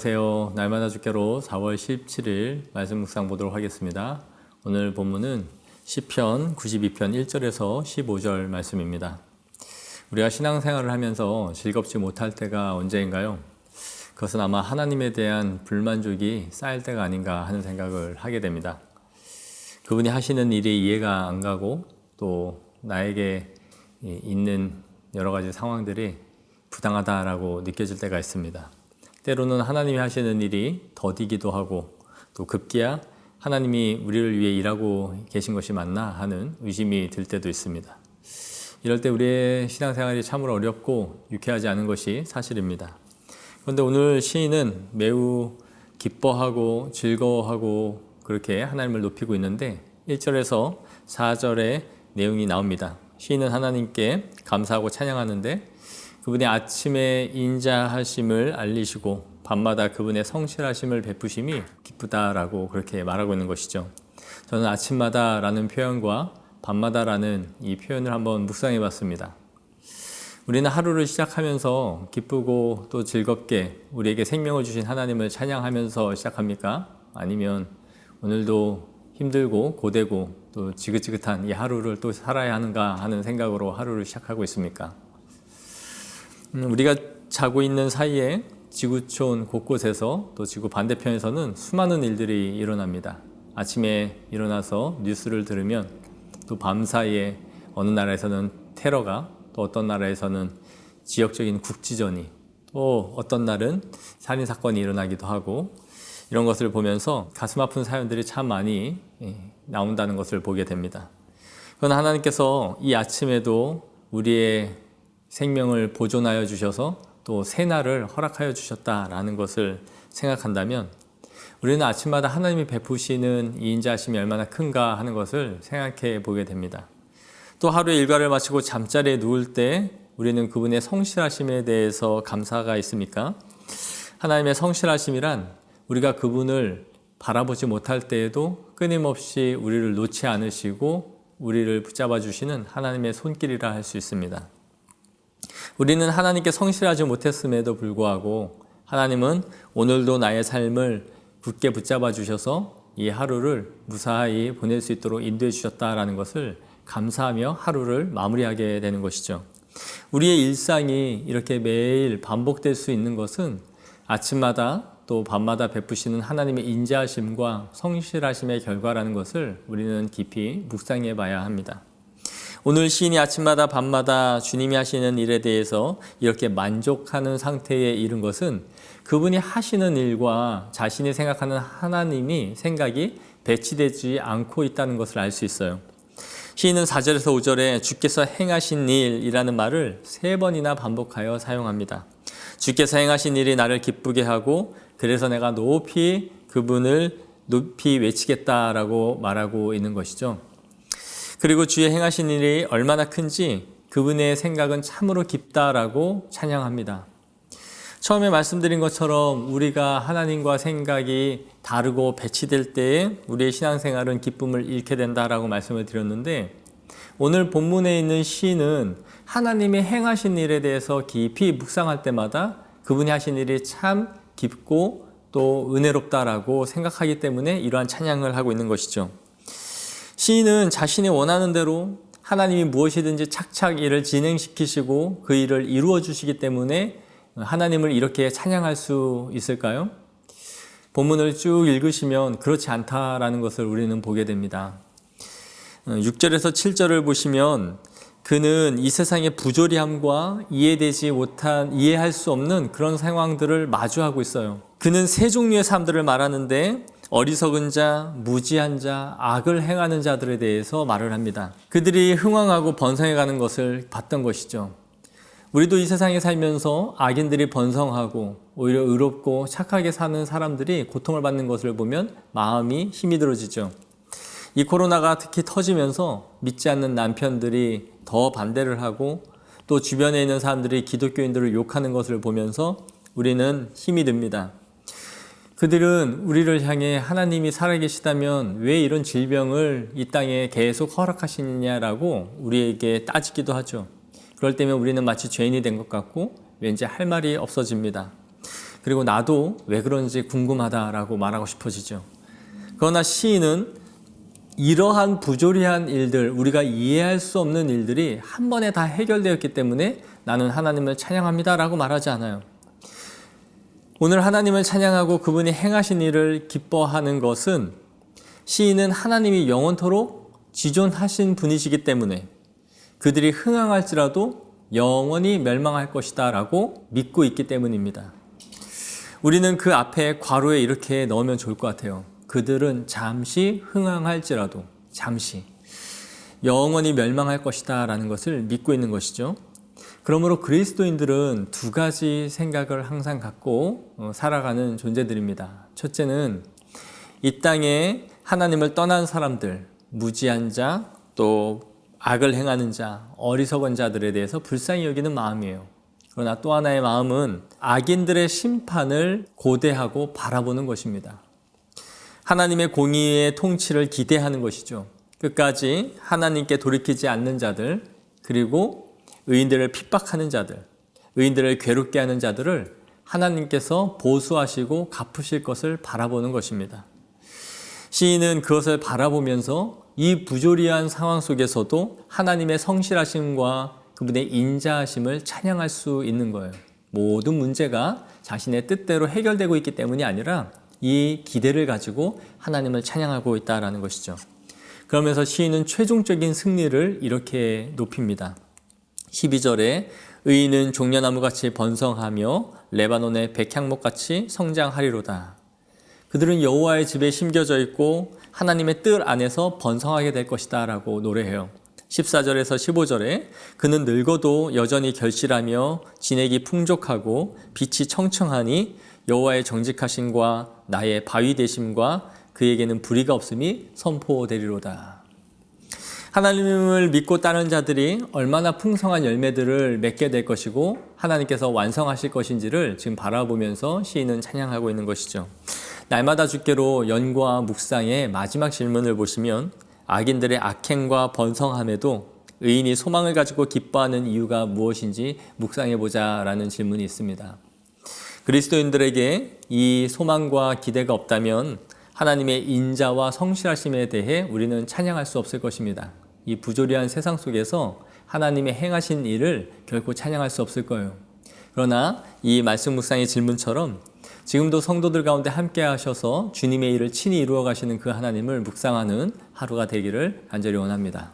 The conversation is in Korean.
안녕하세요. 날마다 주께로 4월 17일 말씀 묵상 보도록 하겠습니다. 오늘 본문은 시편 92편 1절에서 15절 말씀입니다. 우리가 신앙생활을 하면서 즐겁지 못할 때가 언제인가요? 그것은 아마 하나님에 대한 불만족이 쌓일 때가 아닌가 하는 생각을 하게 됩니다. 그분이 하시는 일이 이해가 안 가고 또 나에게 있는 여러 가지 상황들이 부당하다라고 느껴질 때가 있습니다. 때로는 하나님이 하시는 일이 더디기도 하고 또 급기야 하나님이 우리를 위해 일하고 계신 것이 맞나 하는 의심이 들 때도 있습니다. 이럴 때 우리의 신앙생활이 참으로 어렵고 유쾌하지 않은 것이 사실입니다. 그런데 오늘 시인은 매우 기뻐하고 즐거워하고 그렇게 하나님을 높이고 있는데 1절에서 4절의 내용이 나옵니다. 시인은 하나님께 감사하고 찬양하는데 그분의 아침에 인자하심을 알리시고 밤마다 그분의 성실하심을 베푸심이 기쁘다라고 그렇게 말하고 있는 것이죠. 저는 아침마다 라는 표현과 밤마다 라는 이 표현을 한번 묵상해 봤습니다. 우리는 하루를 시작하면서 기쁘고 또 즐겁게 우리에게 생명을 주신 하나님을 찬양하면서 시작합니까? 아니면 오늘도 힘들고 고되고 또 지긋지긋한 이 하루를 또 살아야 하는가 하는 생각으로 하루를 시작하고 있습니까? 우리가 자고 있는 사이에 지구촌 곳곳에서 또 지구 반대편에서는 수많은 일들이 일어납니다. 아침에 일어나서 뉴스를 들으면 또 밤사이에 어느 나라에서는 테러가 또 어떤 나라에서는 지역적인 국지전이 또 어떤 날은 살인사건이 일어나기도 하고 이런 것을 보면서 가슴 아픈 사연들이 참 많이 나온다는 것을 보게 됩니다. 그러나 하나님께서 이 아침에도 우리의 생명을 보존하여 주셔서 또 새날을 허락하여 주셨다라는 것을 생각한다면 우리는 아침마다 하나님이 베푸시는 이 인자하심이 얼마나 큰가 하는 것을 생각해 보게 됩니다. 또 하루의 일과를 마치고 잠자리에 누울 때 우리는 그분의 성실하심에 대해서 감사가 있습니까? 하나님의 성실하심이란 우리가 그분을 바라보지 못할 때에도 끊임없이 우리를 놓지 않으시고 우리를 붙잡아 주시는 하나님의 손길이라 할 수 있습니다. 우리는 하나님께 성실하지 못했음에도 불구하고 하나님은 오늘도 나의 삶을 굳게 붙잡아 주셔서 이 하루를 무사히 보낼 수 있도록 인도해 주셨다라는 것을 감사하며 하루를 마무리하게 되는 것이죠. 우리의 일상이 이렇게 매일 반복될 수 있는 것은 아침마다 또 밤마다 베푸시는 하나님의 인자하심과 성실하심의 결과라는 것을 우리는 깊이 묵상해 봐야 합니다. 오늘 시인이 아침마다 밤마다 주님이 하시는 일에 대해서 이렇게 만족하는 상태에 이른 것은 그분이 하시는 일과 자신이 생각하는 하나님이 생각이 배치되지 않고 있다는 것을 알 수 있어요. 시인은 4절에서 5절에 주께서 행하신 일이라는 말을 3번이나 반복하여 사용합니다. 주께서 행하신 일이 나를 기쁘게 하고 그래서 내가 높이 그분을 높이 외치겠다라고 말하고 있는 것이죠. 그리고 주의 행하신 일이 얼마나 큰지 그분의 생각은 참으로 깊다라고 찬양합니다. 처음에 말씀드린 것처럼 우리가 하나님과 생각이 다르고 배치될 때에 우리의 신앙생활은 기쁨을 잃게 된다라고 말씀을 드렸는데 오늘 본문에 있는 시인은 하나님의 행하신 일에 대해서 깊이 묵상할 때마다 그분이 하신 일이 참 깊고 또 은혜롭다라고 생각하기 때문에 이러한 찬양을 하고 있는 것이죠. 시인은 자신이 원하는 대로 하나님이 무엇이든지 착착 일을 진행시키시고 그 일을 이루어 주시기 때문에 하나님을 이렇게 찬양할 수 있을까요? 본문을 쭉 읽으시면 그렇지 않다라는 것을 우리는 보게 됩니다. 6절에서 7절을 보시면 그는 이 세상의 부조리함과 이해할 수 없는 그런 상황들을 마주하고 있어요. 그는 세 종류의 사람들을 말하는데 어리석은 자, 무지한 자, 악을 행하는 자들에 대해서 말을 합니다. 그들이 흥왕하고 번성해가는 것을 봤던 것이죠. 우리도 이 세상에 살면서 악인들이 번성하고 오히려 의롭고 착하게 사는 사람들이 고통을 받는 것을 보면 마음이 힘이 들어지죠. 이 코로나가 특히 터지면서 믿지 않는 남편들이 더 반대를 하고 또 주변에 있는 사람들이 기독교인들을 욕하는 것을 보면서 우리는 힘이 듭니다. 그들은 우리를 향해 하나님이 살아계시다면 왜 이런 질병을 이 땅에 계속 허락하시느냐라고 우리에게 따지기도 하죠. 그럴 때면 우리는 마치 죄인이 된 것 같고 왠지 할 말이 없어집니다. 그리고 나도 왜 그런지 궁금하다라고 말하고 싶어지죠. 그러나 시인은 이러한 부조리한 일들, 우리가 이해할 수 없는 일들이 한 번에 다 해결되었기 때문에 나는 하나님을 찬양합니다라고 말하지 않아요. 오늘 하나님을 찬양하고 그분이 행하신 일을 기뻐하는 것은 시인은 하나님이 영원토록 지존하신 분이시기 때문에 그들이 흥황할지라도 영원히 멸망할 것이다 라고 믿고 있기 때문입니다. 우리는 그 앞에 괄호에 이렇게 넣으면 좋을 것 같아요. 그들은 잠시 흥황할지라도, 잠시 영원히 멸망할 것이다 라는 것을 믿고 있는 것이죠. 그러므로 그리스도인들은 두 가지 생각을 항상 갖고 살아가는 존재들입니다. 첫째는 이 땅에 하나님을 떠난 사람들, 무지한 자, 또 악을 행하는 자, 어리석은 자들에 대해서 불쌍히 여기는 마음이에요. 그러나 또 하나의 마음은 악인들의 심판을 고대하고 바라보는 것입니다. 하나님의 공의의 통치를 기대하는 것이죠. 끝까지 하나님께 돌이키지 않는 자들, 그리고 의인들을 핍박하는 자들, 의인들을 괴롭게 하는 자들을 하나님께서 보수하시고 갚으실 것을 바라보는 것입니다. 시인은 그것을 바라보면서 이 부조리한 상황 속에서도 하나님의 성실하심과 그분의 인자하심을 찬양할 수 있는 거예요. 모든 문제가 자신의 뜻대로 해결되고 있기 때문이 아니라 이 기대를 가지고 하나님을 찬양하고 있다는 것이죠. 그러면서 시인은 최종적인 승리를 이렇게 높입니다. 12절에 의인은 종려나무같이 번성하며 레바논의 백향목같이 성장하리로다. 그들은 여호와의 집에 심겨져 있고 하나님의 뜰 안에서 번성하게 될 것이다 라고 노래해요. 14절에서 15절에 그는 늙어도 여전히 결실하며 진액이 풍족하고 빛이 청청하니 여호와의 정직하심과 나의 바위 되심과 그에게는 불의가 없음이 선포되리로다. 하나님을 믿고 따르는 자들이 얼마나 풍성한 열매들을 맺게 될 것이고 하나님께서 완성하실 것인지를 지금 바라보면서 시인은 찬양하고 있는 것이죠. 날마다 주께로 연구와 묵상의 마지막 질문을 보시면 악인들의 악행과 번성함에도 의인이 소망을 가지고 기뻐하는 이유가 무엇인지 묵상해보자 라는 질문이 있습니다. 그리스도인들에게 이 소망과 기대가 없다면 하나님의 인자와 성실하심에 대해 우리는 찬양할 수 없을 것입니다. 이 부조리한 세상 속에서 하나님의 행하신 일을 결코 찬양할 수 없을 거예요. 그러나 이 말씀 묵상의 질문처럼 지금도 성도들 가운데 함께 하셔서 주님의 일을 친히 이루어 가시는 그 하나님을 묵상하는 하루가 되기를 간절히 원합니다.